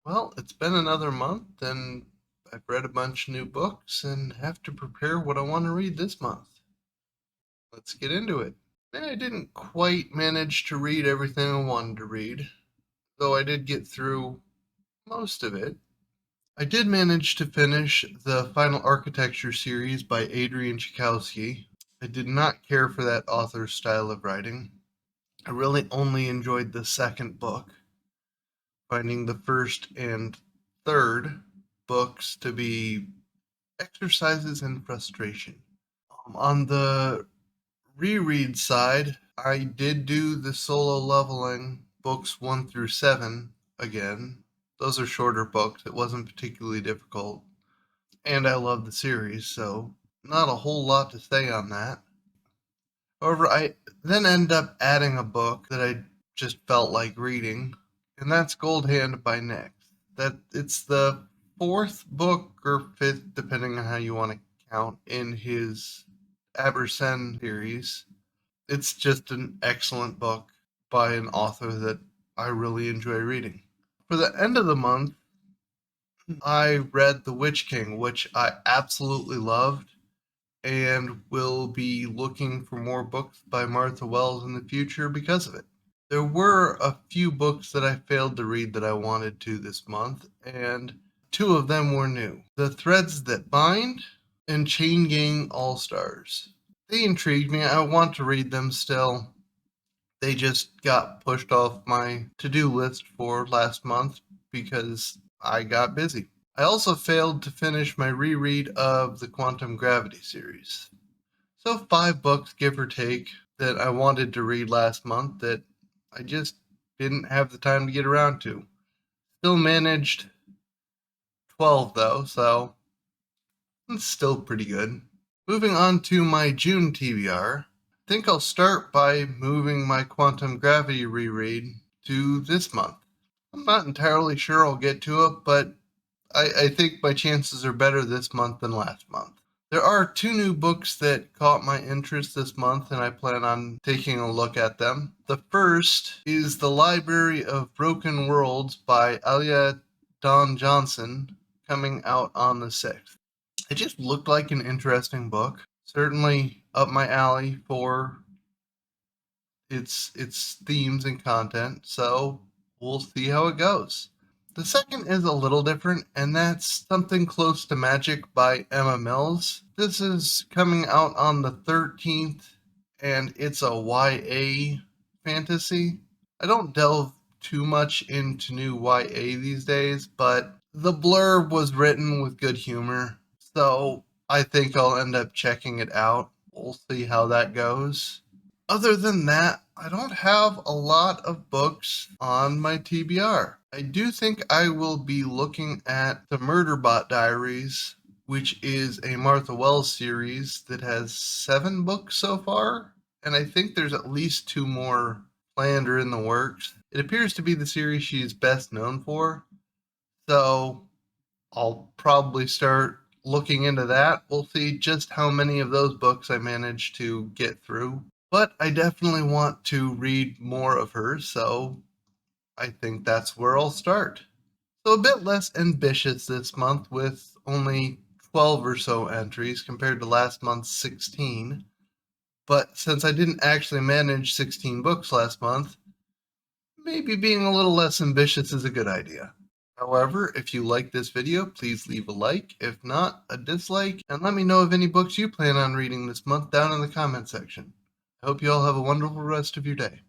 Well, it's been another month and I've read a bunch of new books and have to prepare what I want to read this month. Let's get into it. I didn't quite manage to read everything I wanted to read, though I did get through most of it. I did manage to finish the Final Architecture series by Adrian Tchaikovsky. I did not care for that author's style of writing. I really only enjoyed the second book, finding the first and third books to be exercises in frustration. On the reread side, I did do the Solo Leveling books 1 through 7 again. Those are shorter books. It wasn't particularly difficult. And I love the series, so not a whole lot to say on that. However, I then end up adding a book that I just felt like reading, and that's Gold Hand by Nyx. That it's the fourth book or fifth, depending on how you want to count, in his Abercen series. It's just an excellent book by an author that I really enjoy reading. For the end of the month, I read The Witch King, which I absolutely loved and will be looking for more books by Martha Wells in the future because of it. There were a few books that I failed to read that I wanted to this month, and two of them were new. The Threads That Bind and Chain Gang All Stars. They intrigued me. I want to read them still. They just got pushed off my to-do list for last month because I got busy. I also failed to finish my reread of the Quantum Gravity series. So 5 books, give or take, that I wanted to read last month that I just didn't have the time to get around to. Still managed 12 though, so it's still pretty good. Moving on to my June TBR, I think I'll start by moving my Quantum Gravity reread to this month. I'm not entirely sure I'll get to it, but I think my chances are better this month than last month. There are 2 new books that caught my interest this month, and I plan on taking a look at them. The first is The Library of Broken Worlds by Alia Dawn Johnson, coming out on the 6th. It just looked like an interesting book. Certainly up my alley for its themes and content, so we'll see how it goes. The second is a little different, and that's Something Close to Magic by Emma Mills. This is coming out on the 13th, and it's a YA fantasy. I don't delve too much into new YA these days, but the blurb was written with good humor, so I think I'll end up checking it out. We'll see how that goes. Other than that, I don't have a lot of books on my TBR. I do think I will be looking at the Murderbot Diaries, which is a Martha Wells series that has 7 books so far, and I think there's at least 2 more planned or in the works. It appears to be the series she's best known for, so I'll probably start looking into that. We'll see just how many of those books I manage to get through. But I definitely want to read more of hers, so I think that's where I'll start. So a bit less ambitious this month with only 12 or so entries compared to last month's 16. But since I didn't actually manage 16 books last month, maybe being a little less ambitious is a good idea. However, if you like this video, please leave a like, if not, a dislike, and let me know of any books you plan on reading this month down in the comment section. I hope you all have a wonderful rest of your day.